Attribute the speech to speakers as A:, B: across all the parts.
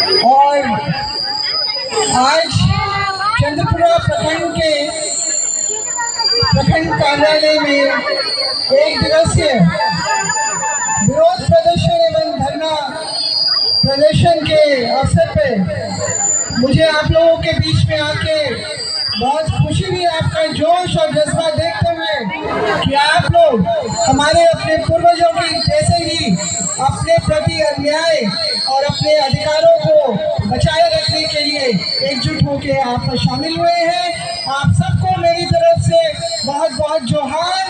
A: और आज चंद्रपुरा प्रखंड कार्यालय में एक दिवसीय विरोध प्रदर्शन एवं धरना प्रदर्शन के अवसर पे मुझे आप लोगों के बीच में आके बहुत खुशी हुई। आपका जोश और जज्बा देखते हुए कि आप लोग हमारे अपने पूर्वजों की जैसे ही अपने प्रति अन्याय और अपने अधिकारों को बचाए रखने के लिए एकजुट होकर आप शामिल हुए हैं। आप सबको मेरी तरफ से बहुत बहुत जोहार।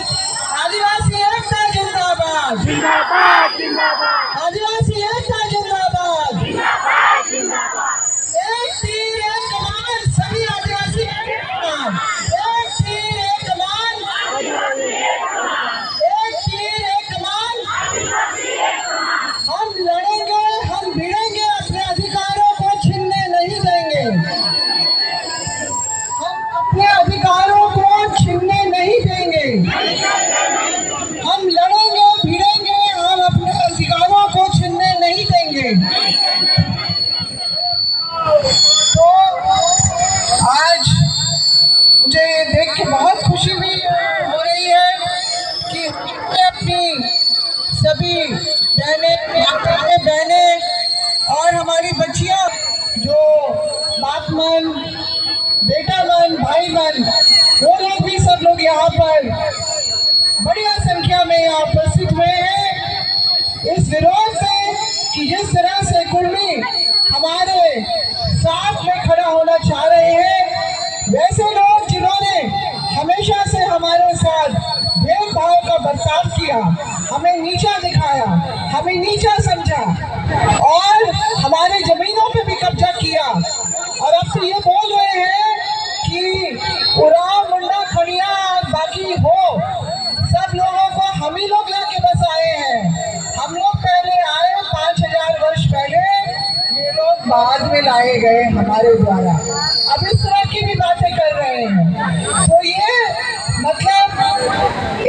A: आदिवासी एकता जिंदाबाद, जिंदाबाद, जिंदाबाद। आदिवासी एकता जिंदाबाद, जिंदाबाद, जिंदाबाद। एक तीर एक कमान, सभी आदिवासी एक कमान। एक तीर एक कमान, एक तीर एक कमान। हम लड़ेंगे, हम भिड़ेंगे, अपने अधिकारों को छीनने नहीं देंगे। हम अपने अधिकारों को छीनने नहीं देंगे। हम लड़ेंगे, भिड़ेंगे, हम अपने अधिकारों को छीनने नहीं देंगे। तो आज मुझे ये देख के बहुत खुशी भी हो रही है कि अपनी सभी बहनें और हमारी बच्चियां जो बाप मन, बेटा मन, भाई मन, वो लोग भी सब लोग यहाँ पर बढ़िया संख्या में यहाँ उपस्थित हुए हैं इस विरोध से कि जिस तरह से कुर्मी हमारे साथ में खड़ा होना चाह रहे हैं, वैसे लोग जिन्होंने हमेशा से हमारे साथ भेदभाव का बर्ताव किया, हमें नीचा दिखाया, हमें नीचा समझा और हमारे जमीनों पे भी कब्जा किया। और अब तो ये बोल रहे हैं कि उराव, मुंडा, खड़िया और बाकी हो सब लोगों को हम ही लोग लाके बसाए हैं। हम लोग पहले आए 5000 वर्ष पहले, ये लोग बाद में लाए गए हमारे द्वारा। अब इस तरह की भी बातें कर रहे हैं। तो ये मतलब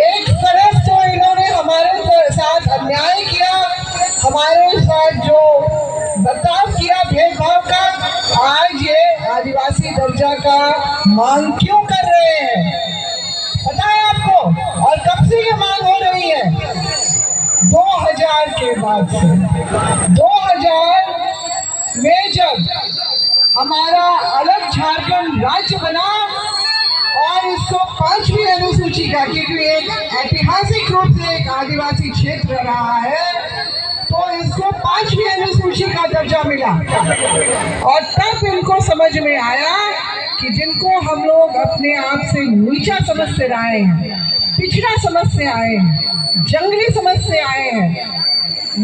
A: एक तरफ तो इन्होंने हमारे साथ अन्याय किया, हमारे साथ जो बर्ताव किया भेदभाव का, आज ये आदिवासी दर्जा का मांग क्यों कर रहे हैं पता है आपको? और कब से ये मांग हो रही है? 2000 के बाद से। 2000 में जब हमारा अलग झारखंड राज्य बना और इसको 5वीं अनुसूची का, क्योंकि एक ऐतिहासिक रूप से एक आदिवासी क्षेत्र रहा है, तो इसको 5वीं अनुसूची का दर्जा मिला। और तब इनको समझ में आया कि जिनको हम लोग अपने आप से नीचा समझते आए हैं, पिछड़ा समझते आए हैं, जंगली समझते आए हैं,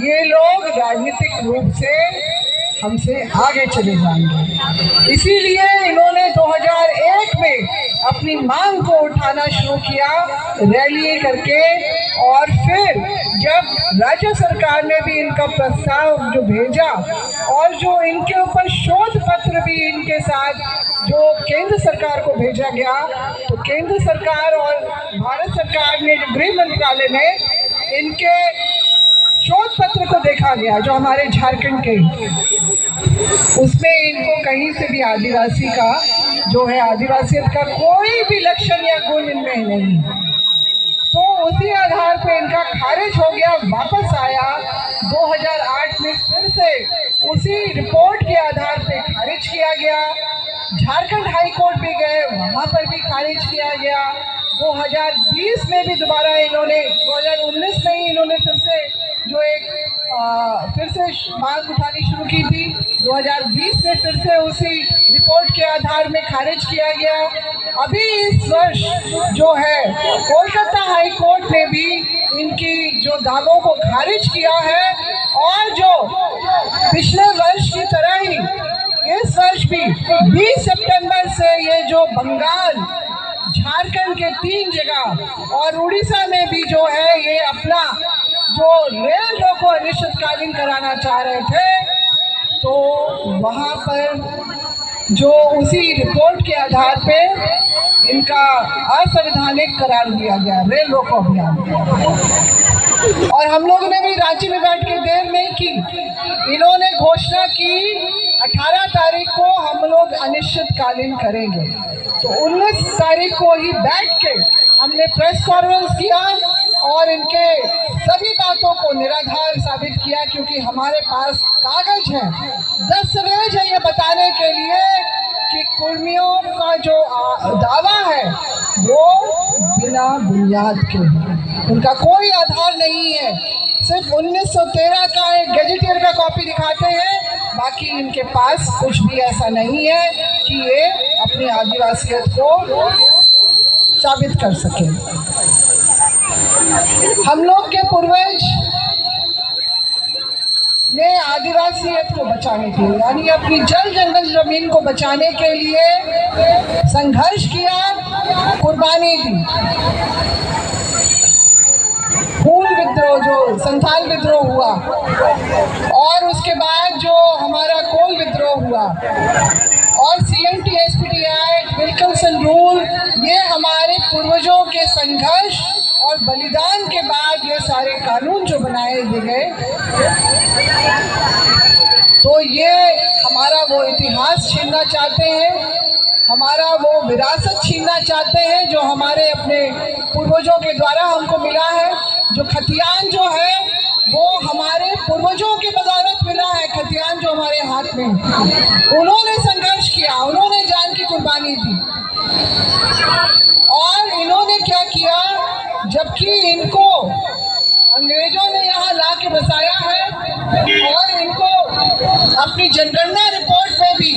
A: ये लोग राजनीतिक रूप से हमसे आगे चले जाएंगे। इसीलिए इन्होंने 2001 में अपनी मांग को उठाना शुरू किया, रैली करके। और फिर जब राज्य सरकार ने भी इनका प्रस्ताव जो भेजा और जो इनके ऊपर शोध पत्र भी इनके साथ जो केंद्र सरकार को भेजा गया, तो केंद्र सरकार और भारत सरकार ने, जो गृह मंत्रालय में इनके शोध पत्र को देखा गया जो हमारे झारखंड के, उसमें इनको कहीं से भी आदिवासी का जो है, आदिवासियत का कोई भी लक्षण या गुण इनमें नहीं। तो उसी आधार पे इनका खारिज हो गया, वापस आया 2008 में, फिर से उसी रिपोर्ट के आधार पे खारिज किया गया। झारखंड हाई कोर्ट भी गए, वहाँ पर भी खारिज किया गया। 2020 में भी दोबारा इन्होंने, 2019 में ही इन्होंने फिर से जो एक फिर से मांग उठानी शुरू की थी। 2020 में फिर से उसी रिपोर्ट के आधार में खारिज किया गया। अभी इस वर्ष जो है कोलकाता हाई कोर्ट ने भी इनकी जो दावों को खारिज किया है, और जो पिछले वर्ष की तरह ही इस वर्ष भी 20 सितंबर से ये जो बंगाल, झारखंड के 3 जगह और उड़ीसा में भी जो है ये अपना जो रेल रोको अनिश्चितकालीन कराना चाह रहे थे, तो वहाँ पर जो उसी रिपोर्ट के आधार पे इनका असंवैधानिक करार दिया गया रेल रोको अभियान। और हम लोगों ने भी रांची में बैठ के देर नहीं की, इन्होंने घोषणा की 18 तारीख को हम लोग अनिश्चितकालीन करेंगे। तो 19 तारीख को ही बैठ के हमने प्रेस कॉन्फ्रेंस किया और इनके सभी बातों को निराधार साबित किया, क्योंकि हमारे पास कागज है, दस्तावेज है ये बताने के लिए कि कुर्मियों का जो दावा है वो बिना बुनियाद के है, उनका कोई आधार नहीं है। सिर्फ 1913 का एक गैजेटियर का कॉपी दिखाते हैं, बाकी इनके पास कुछ भी ऐसा नहीं है कि ये अपनी आदिवासियत को साबित कर सके। हम लोग के पूर्वज ने आदिवासियत को बचाने के लिए, यानी अपनी जल जंगल जमीन को बचाने के लिए संघर्ष किया, कुर्बानी दी। हूल विद्रोह, जो संथाल विद्रोह हुआ, और उसके बाद जो हमारा कोल विद्रोह हुआ, और CMT-SPT एक्ट, विल्किंसन रूल, ये हमारे पूर्वजों के संघर्ष और बलिदान के बाद ये सारे कानून जो बनाए गए, तो ये हमारा वो इतिहास छीनना चाहते हैं, हमारा वो विरासत छीनना चाहते हैं जो हमारे अपने पूर्वजों के द्वारा हमको मिला है। जो खतियान जो है वो हमारे पूर्वजों के बदौलत मिला है, खतियान जो हमारे हाथ में, उन्होंने संघर्ष किया, उन्होंने जान की कुर्बानी दी। और इन्होंने क्या किया, जबकि इनको अंग्रेजों ने यहाँ ला के बसाया है और इनको अपनी जनगणना रिपोर्ट में भी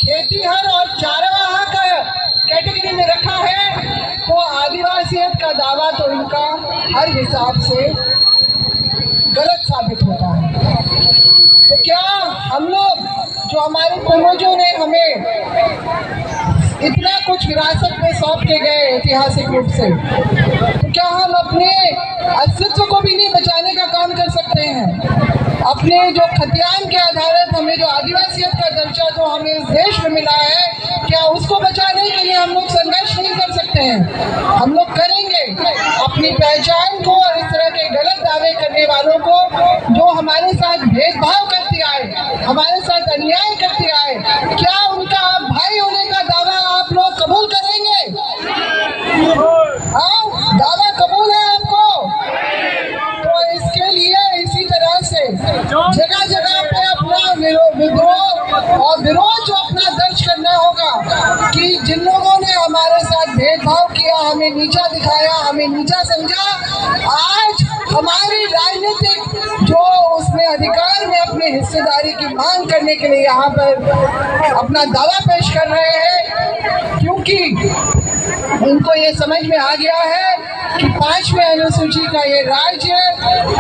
A: खेतीहर और चारवाहा का कैटेगरी में रखा है, तो आदिवासियत का दावा तो इनका हर हिसाब से गलत साबित होता है। तो क्या हम लोग, जो हमारे पूर्वजों ने हमें इतना कुछ विरासत में सौंप के गए ऐतिहासिक रूप से, तो क्या हम अपने अस्तित्व को भी नहीं बचाने का काम कर सकते हैं? अपने जो खतियान के आधारित हमें जो आदिवासियत का दर्जा जो हमें इस देश में मिला है, क्या उसको बचाने के लिए हम लोग संघर्ष नहीं कर सकते हैं? हम लोग करेंगे। अपनी पहचान को और इस तरह के गलत दावे करने वालों को, जो हमारे साथ भेदभाव करते आए, हमारे साथ अन्याय करते आए, क्या उनका भाई होने का दावा आप लोग कबूल करेंगे? हाँ, दावा कबूल है आपको? तो इसके लिए इसी तरह से जगह जगह पे अपना विद्रोह और विरोध जो अपना दर्ज करना होगा कि जिन लोगों ने हमारे साथ भेदभाव किया, हमें नीचा दिखाया, हमें नीचा समझा, आज हमारी राजनीतिक जो उसमें अधिकार में अपनी हिस्सेदारी की मांग करने के लिए यहाँ पर अपना दावा पेश कर रहे हैं, क्योंकि उनको ये समझ में आ गया है कि 5वें अनुसूची का ये राज्य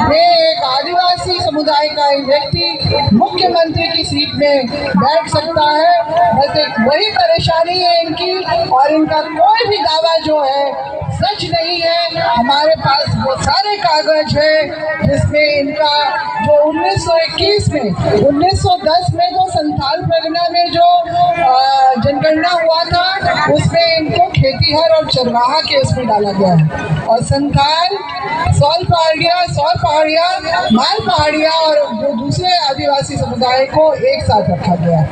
A: में एक आदिवासी समुदाय का एक व्यक्ति मुख्यमंत्री की सीट में बैठ सकता है। बस एक वही परेशानी है इनकी, और इनका कोई भी दावा जो है सच नहीं है। हमारे पास वो सारे कागज है जिसमें इनका जो 1921 में, 1910 में जो संथाल परगना में जो जनगणना हुआ था, उसमें इनको खेतीहर और चरवाहा के उसमें डाला गया है, और संथाल, सौल पहाड़िया, माल पहाड़िया और जो दूसरे आदिवासी समुदाय को एक साथ रखा गया है।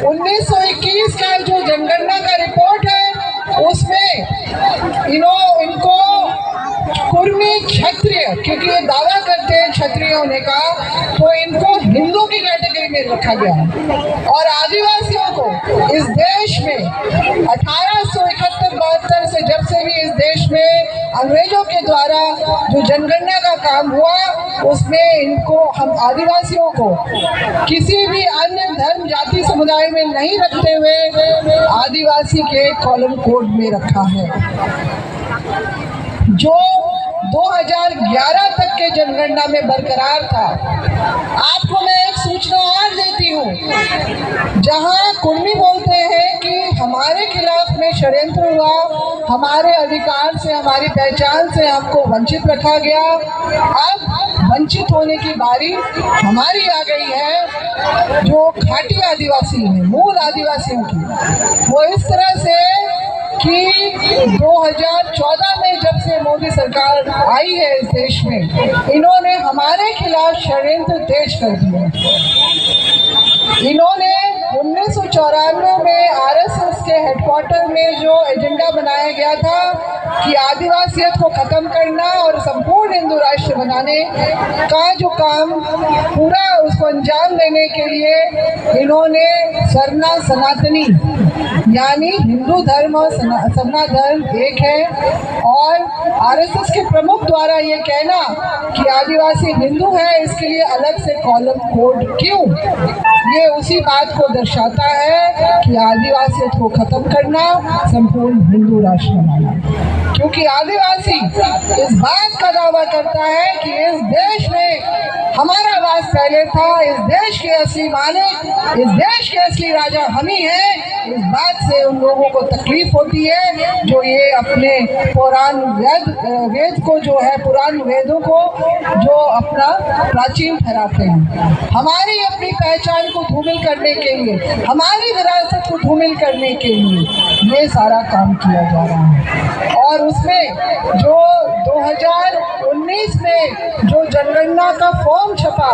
A: 1921 का जो जनगणना का रिपोर्ट है, उसमें इनको कुर्मी क्षत्रिय, क्योंकि ये दावा करते हैं क्षत्रिय होने का, तो इनको हिंदू की कैटेगरी में रखा गया है। और आदिवासियों को इस देश में 1871-72 से, जब से भी इस देश में अंग्रेजों के द्वारा जो जनगणना का काम हुआ, उसमें इनको, हम आदिवासियों को किसी भी अन्य धर्म जाति समुदाय में नहीं रखते हुए आदिवासी के कॉलम कोड में रखा है, जो 2011 तक के जनगणना में बरकरार था। आपको मैं एक सूचना और देती हूँ, जहां कुर्मी बोलते हैं कि हमारे खिलाफ में षड्यंत्र हुआ, हमारे अधिकार से, हमारी पहचान से हमको वंचित रखा गया, अब वंचित होने की बारी हमारी आ गई है। जो खाटी आदिवासी हैं, मूल आदिवासियों की, वो इस तरह से कि 2014 में जब से मोदी सरकार आई है इस देश में, इन्होंने हमारे खिलाफ षड्यंत्र तेज कर दिया। इन्होंने 1994 में आरएसएस के हेडक्वार्टर में जो एजेंडा बनाया गया था कि आदिवासियत को खत्म करना और संपूर्ण हिंदू राष्ट्र बनाने का जो काम पूरा उसको अंजाम देने के लिए इन्होंने सरना सनातनी यानी हिंदू धर्म और सरना धर्म एक है, और आरएसएस के प्रमुख द्वारा ये कहना कि आदिवासी हिंदू है इसके लिए अलग से कॉलम कोड क्यों, ये उसी बात को दर्शाता है कि आदिवासियत को खत्म करना, संपूर्ण हिंदू राष्ट्र बनाना। क्योंकि आदिवासी इस बात का दावा करता है कि इस देश में हमारा वास पहले था, इस देश के असली मालिक, इस देश के असली राजा हम ही हैं। इस बात से उन लोगों को तकलीफ होती है जो ये अपने पुराण वेद को जो है पुराण वेदों को जो अपना प्राचीन ठहराते हैं। हमारी अपनी पहचान को धूमिल करने के लिए, हमारी विरासत को धूमिल करने के लिए ये सारा काम किया जा रहा है। और उसमें जो 2019 में जो जनगणना का फॉर्म छपा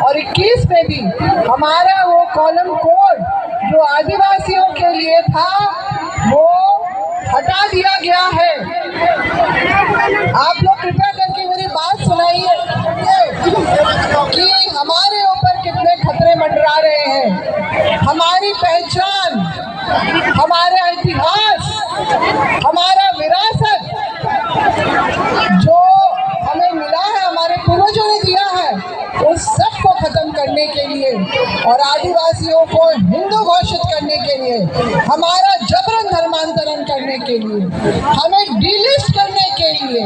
A: और 21 में भी हमारा वो कॉलम कोड जो आदिवासियों के लिए था वो हटा दिया गया है। आप लोग कृपया करके मेरी बात सुनाइए कि हमारे ऊपर कितने खतरे मंडरा रहे हैं। हमारी पहचान, हमारा इतिहास, हमारा विरासत जो हमें मिला है, हमारे पूर्वजों ने दिया है, उस सब को खत्म करने के लिए और आदिवासियों को हिंदू घोषित करने के लिए, हमारा जबरन धर्मांतरण करने के लिए, हमें डिलिस्ट करने के लिए।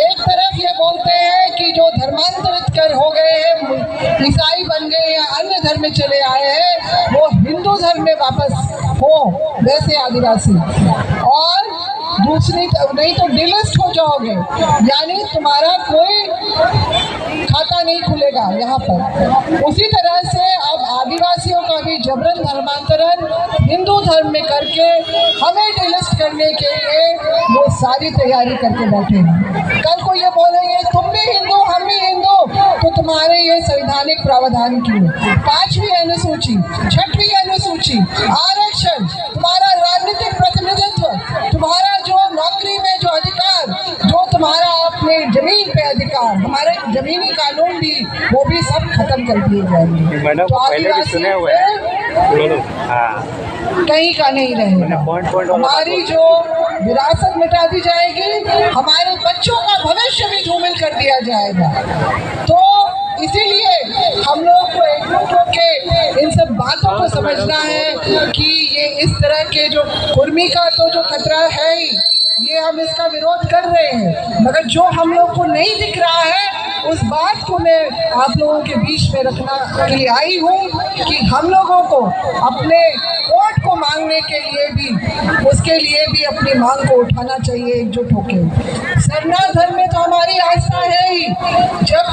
A: एक तरफ ये बोलते हैं कि जो धर्मांतरित कर हो गए हैं, ईसाई बन गए या अन्य धर्म में चले आए हैं, वो हिंदू धर्म में वापस हो वैसे आदिवासी, और दूसरी नहीं तो डिलिस्ट हो जाओगे, यानी तुम्हारा कोई खाता नहीं खुलेगा यहाँ पर। उसी तरह से अब आदिवासियों का भी जबरन धर्मांतरण हिंदू धर्म में करके हमें डिलिस्ट करने के लिए वो सारी तैयारी करके बैठे हैं। कल को ये बोलेंगे तुम भी हिंदू हम भी हिंदू, तो तुम्हारे ये संवैधानिक प्रावधान क्यों? 5वीं अनुसूची, 6वीं अनुसूची, आरक्षण, तुम्हारा राजनीतिक प्रतिनिधित्व, तुम्हारा जो नौकरी में जो अधिकार, जो तुम्हारा अपने जमीन पे अधिकार, हमारे जमीनी कानून भी वो भी सब खत्म कर दिए जाएंगे।
B: मैडम
A: तो
B: पहले भी सुने हुए
A: कहीं का नहीं रहेगा। हमारी जो विरासत मिटा दी जाएगी, हमारे बच्चों का भविष्य भी धूमिल कर दिया जाएगा। तो इसीलिए हम लोग को एकजुट होकर इन सब बातों को समझना है कि ये इस तरह के जो कुर्मी का तो जो खतरा है ही, ये हम इसका विरोध कर रहे हैं, मगर जो हम लोग को नहीं दिख रहा है उस बात को मैं आप लोगों के बीच में रखना के लिए आई हूँ कि हम लोगों को अपने वोट को मांगने के लिए भी, उसके लिए भी अपनी मांग को उठाना चाहिए एकजुट होकर। सरना धर्म में तो हमारी आस्था है ही। जब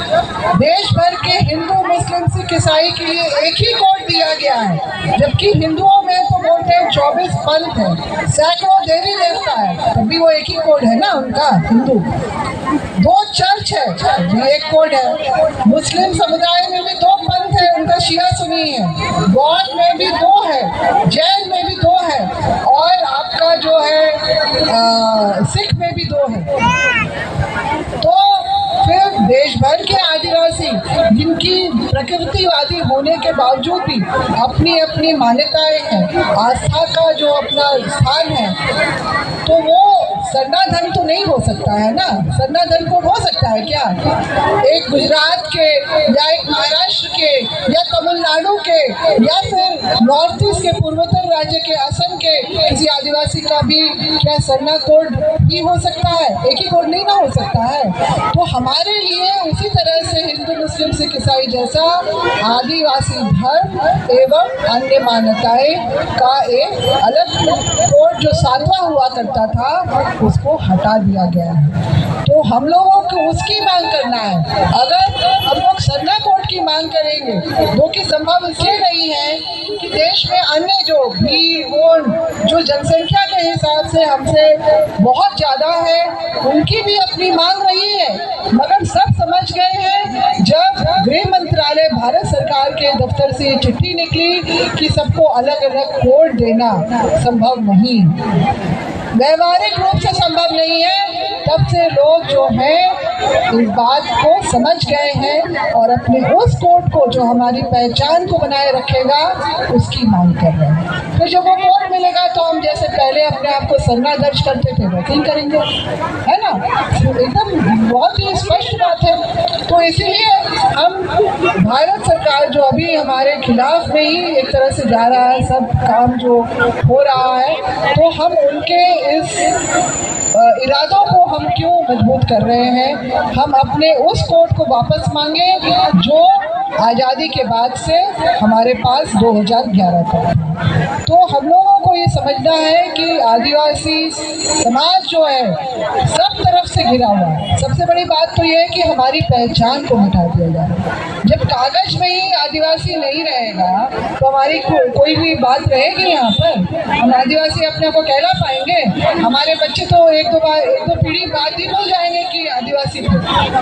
A: देश भर के हिंदू मुस्लिम सिख ईसाई के लिए एक ही कोड दिया गया है, जबकि हिंदुओं में तो बोलते हैं 24 पंथ है, सैकड़ों देवी देवता है, तभी वो एक ही कोड है ना उनका। हिंदू 2 चर्च है, ये एक कोड है। मुस्लिम समुदाय में भी 2 पंथ है, उनका शिया सुन्नी है। बौद्ध में भी 2 है, जैन में भी 2 है, और आपका जो है सिख में भी 2 है। तो फिर देश भर के आदिवासी जिनकी प्रकृतिवादी होने के बावजूद भी अपनी अपनी मान्यताएं हैं, आस्था का जो अपना स्थान है, तो वो सरना धर्म तो नहीं हो सकता है ना। सरना धर्म को हो सकता है क्या? एक गुजरात के या एक महाराष्ट्र के या तमिलनाडु के या फिर नॉर्थ ईस्ट के पूर्वोत्तर राज्य के असम के किसी आदिवासी का भी क्या सरना कोड ही हो सकता है? एक ही कोड नहीं ना हो सकता है। तो हमारे लिए उसी तरह से हिंदू मुस्लिम सिख ईसाई जैसा आदिवासी धर्म एवं अन्य मान्यताएं का एक अलग कोड जो 7वां हुआ करता था उसको हटा दिया गया है। तो हम लोगों को उसकी मांग करना है। अगर हम लोग सरना कोड की मांग करेंगे, जो कि संभव इसलिए नहीं है कि देश में अन्य जो भीड़ जो जनसंख्या के हिसाब से हमसे बहुत ज़्यादा है, उनकी भी अपनी मांग रही है, मगर सब समझ गए हैं जब गृह मंत्रालय भारत सरकार के दफ्तर से चिट्ठी निकली कि सबको अलग अलग कोड देना संभव नहीं, व्यवहारिक रूप से संभव नहीं है, तब से लोग जो हैं इस बात को समझ गए हैं और अपने उस कोड को जो हमारी पहचान को बनाए रखेगा उसकी मांग कर रहे हैं। फिर जब वो कोड मिलेगा तो हम जैसे पहले अपने आप को सरना दर्ज करते थे वैसे ही करेंगे, है ना? एकदम बहुत ही स्पष्ट बात है। तो इसीलिए हम भारत सरकार जो अभी हमारे खिलाफ में ही एक तरह से जा रहा है, सब काम जो हो रहा है, तो हम उनके इस इरादों को हम क्यों मजबूत कर रहे हैं? हम अपने उस कोड को वापस मांगे जो आज़ादी के बाद से हमारे पास 2011 तक। तो हम लोगों को ये समझना है कि आदिवासी समाज जो है सब तरफ से घिरा हुआ है। सबसे बड़ी बात तो ये है कि हमारी पहचान को मिटा दिया जाए। जब कागज में ही आदिवासी नहीं रहेगा तो हमारी कोई भी बात रहेगी यहाँ पर? हम आदिवासी अपने को कहला पाएंगे? हमारे बच्चे तो एक दो पीढ़ी बाद ही भूल जाएंगे कि आदिवासी थे।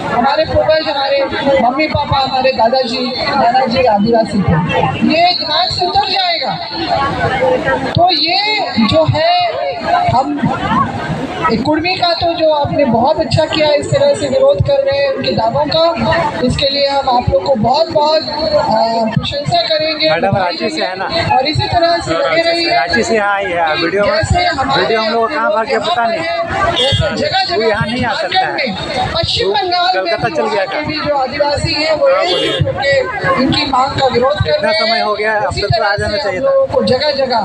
A: हमारे पूर्वज, हमारे मम्मी पापा, हमारे दादाजी आदिवासी थे, ये दिमाग से उतर जाएगा। तो ये जो है हम एक कुर्मी का तो जो आपने बहुत अच्छा किया, इस तरह से विरोध कर रहे हैं उनके दावों का, इसके लिए हम आप लोग को बहुत बहुत प्रशंसा करेंगे।
B: मैडम रांची से है ना,
A: और इसी तरह से लगे रहिए।
B: रांची से आई है वीडियो हम लोग कहाँ भाग गया पता नहीं,
A: जगह जगह
B: यहाँ नहीं आ सकता है।
A: पश्चिम बंगाल में
B: कलकत्ता चल गया
A: के भी जो आदिवासी है वो इनकी मांग का विरोध कर रहे हैं।
B: समय हो गया, अब तक तो आ जाना चाहिए था।
A: को जगह जगह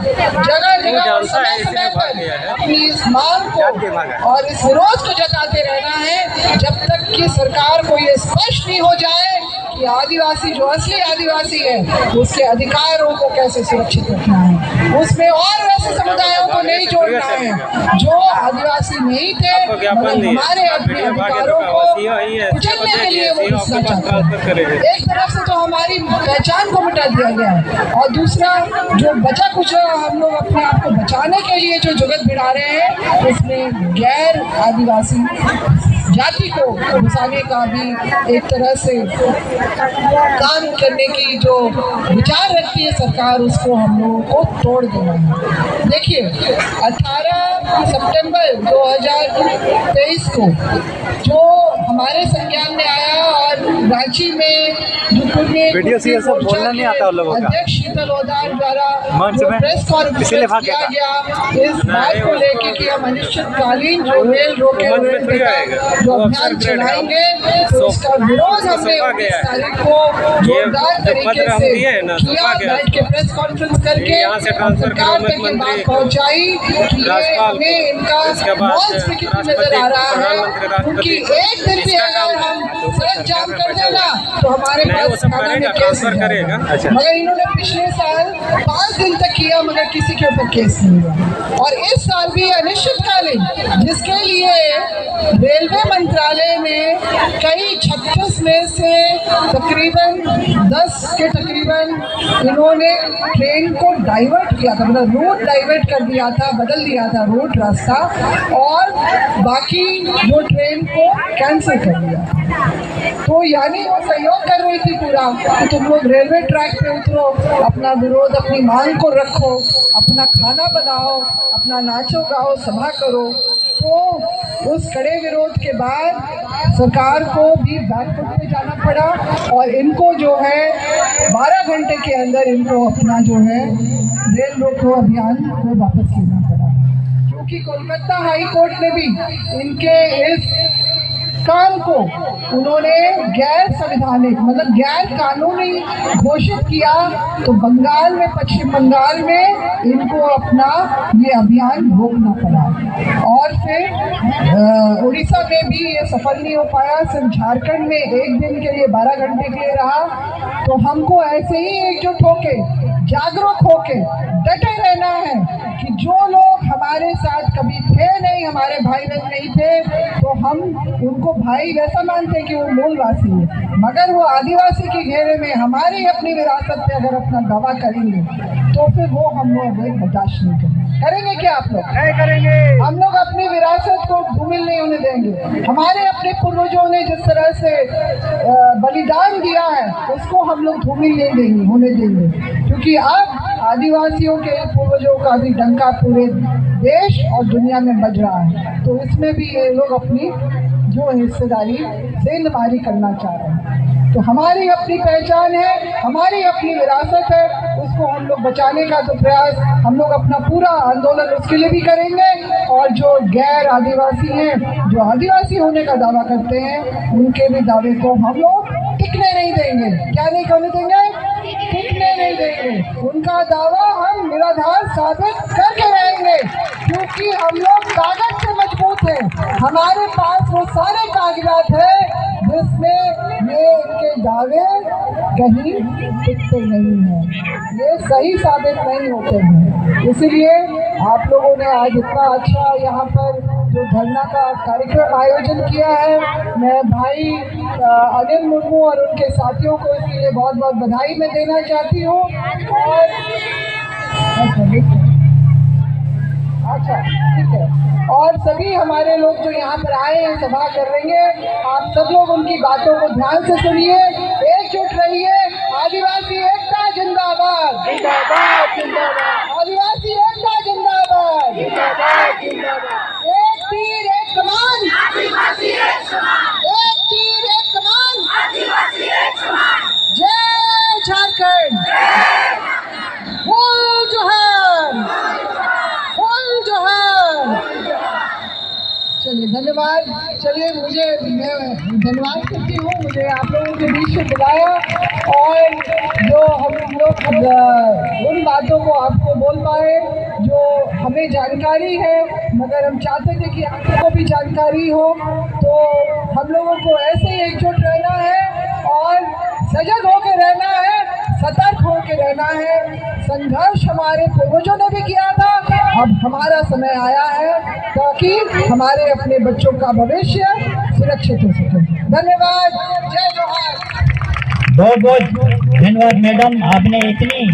A: अपनी इस मांग को और इस विरोध को जताते रहना है जब तक कि सरकार को ये स्पष्ट नहीं हो जाए कि आदिवासी जो असली आदिवासी है उसके अधिकारों को कैसे सुरक्षित रखना है, उसमें और वैसे समुदायों को नहीं जोड़ना है जो आदिवासी नहीं थे, मगर हमारे अपने अधिकारों को कुचलने के लिए वो हिस्सा चाहते हैं। एक तरफ से तो हमारी पहचान को मिटा दिया गया है और दूसरा जो बचा कुछ हम लोग अपने आप को बचाने के लिए जो जुगत भिड़ा रहे हैं उसमें गैर आदिवासी जाति को घुसाने का भी एक तरह से काम करने की जो विचार रखती है सरकार, उसको हम लोगों को तोड़ देना है। देखिए 18 सितंबर 2023 को जो हमारे संज्ञान में आया और रांची में
B: वीडियो से सब बोलना नहीं आता लोगों का,
A: अध्यक्ष शीतल ओदार द्वारा प्रेस
B: इसीलिए
A: कॉन्फ्रेंस
B: भाग
A: किया
B: गया
A: गया इस बात को लेकर कि हम अनिश्चितकालीन जो रेल रोके जो अभियान चलाएंगे, तो उसका विरोध हमने 19 तारीख को जोरदार तरीके से किया, बैठ के प्रेस कॉन्फ्रेंस करके सरकार तक ये बात पहुंचाई कि ये हमें इनका मौत से कितनी नजर आ रहा है, क्योंकि एक दिन भी अगर हम सड़क जाम कर देना तो हमारे पास थाना में केस करेगा। मगर इन्होंने पिछले साल 5 दिन तक किया मगर किसी के ऊपर केस नहीं हुआ, और इस साल भी अनिश्चितकालीन जिसके लिए रेलवे मंत्रालय में कई 36 में से तकरीबन 10 के तकरीबन इन्होंने ट्रेन को डाइवर्ट किया था, मतलब रूट डाइवर्ट कर दिया था, बदल दिया था रूट रास्ता, और बाकी वो ट्रेन को कैंसिल कर दिया। तो यानी वो सहयोग कर रही थी पूरा कि तुम लोग रेलवे ट्रैक पे उतरो, अपना विरोध, अपनी मांग को रखो, अपना खाना बनाओ, अपना नाचो गाओ, सभा करो। तो उस कड़े विरोध के बाद सरकार को भी बैकफुट पे जाना पड़ा और इनको जो है 12 घंटे के अंदर इनको अपना जो है रेल रोको अभियान को वापस लेना पड़ा, क्योंकि कोलकाता हाई कोर्ट ने भी इनके इस काम को उन्होंने गैर संवैधानिक, मतलब गैर कानूनी घोषित किया। तो बंगाल में, पश्चिम बंगाल में इनको अपना ये अभियान रोकना पड़ा, और फिर उड़ीसा में भी ये सफल नहीं हो पाया, सिर्फ झारखंड में एक दिन के लिए 12 घंटे के लिए रहा। तो हमको ऐसे ही एकजुट होके, जागरूक होके, डटे रहना है कि जो लोग हमारे हमारे साथ कभी थे नहीं, हमारे भाई बहन नहीं थे, तो हम उनको भाई वैसा मानते कि वो मूलवासी है, मगर वो आदिवासी के घेरे में हमारी अपनी विरासत पे अगर अपना दावा करेंगे तो फिर वो हम लोग बर्दाश्त नहीं करेंगे। क्या आप लोग
B: नहीं करेंगे?
A: हम लोग अपनी विरासत को धूमिल नहीं होने देंगे। हमारे अपने पूर्वजों ने जिस तरह से बलिदान दिया है उसको हम लोग धूमिल नहीं होने देंगे, क्योंकि अब आदिवासियों के पूर्वजों का भी डंका पूरे देश और दुनिया में बज रहा है, तो इसमें भी ये लोग अपनी जो हिस्सेदारी सेंधमारी करना चाह रहे हैं। तो हमारी अपनी पहचान है, हमारी अपनी विरासत है, उसको हम लोग बचाने का तो प्रयास हम लोग अपना पूरा आंदोलन उसके लिए भी करेंगे। और जो गैर आदिवासी हैं, जो आदिवासी होने का दावा करते हैं, उनके भी दावे को हम लोग टिकने नहीं देंगे। क्या नहीं करने देंगे? टिकने नहीं देंगे। उनका दावा हम निराधार साबित करके रहेंगे, क्योंकि हम लोग कागज से मजबूत हैं। हमारे पास वो सारे कागजात हैं जिसमें ये इनके दावे कहीं टिकते नहीं हैं, ये सही साबित नहीं होते हैं। इसलिए आप लोगों ने आज इतना अच्छा यहाँ पर जो धरना का कार्यक्रम आयोजन किया है, मैं भाई अनिल मुर्मू और उनके साथियों को इसके लिए बहुत बहुत बधाई मैं देना चाहती हूँ। और अच्छा ठीक है, और सभी हमारे लोग जो यहाँ पर आए हैं सभा कर रहे हैं, आप सब लोग उनकी बातों को ध्यान से सुनिए, एकजुट रहिए। आदिवासी एकता जिंदाबाद,
B: जिंदाबाद जिंदाबाद,
A: आदिवासी एकता जिंदाबाद,
B: जिंदाबाद जिंदाबाद।
A: एक तीर एक कमान,
C: आदिवासी एक समान,
A: एक तीर एक कमान,
C: आदिवासी एक समान।
A: जय झारखंड, फुल जोहार, फुल जोहार। चलिए धन्यवाद। चलिए मैं धन्यवाद करती हूँ, मुझे आप लोगों के बीच में बुलाया और जो हम लोग उन बातों को आपको बोल पाए जो हमें जानकारी है, मगर हम चाहते थे कि आपको भी जानकारी हो। तो हम लोगों को ऐसे ही एकजुट रहना है और सजग होकर रहना है, सतर्क होकर रहना है। संघर्ष हमारे पूर्वजों ने भी किया था, अब हमारा समय आया है ताकि हमारे अपने बच्चों का भविष्य सुरक्षित हो सके। धन्यवाद, जय जोहार।
D: बहुत बहुत धन्यवाद मैडम, आपने इतनी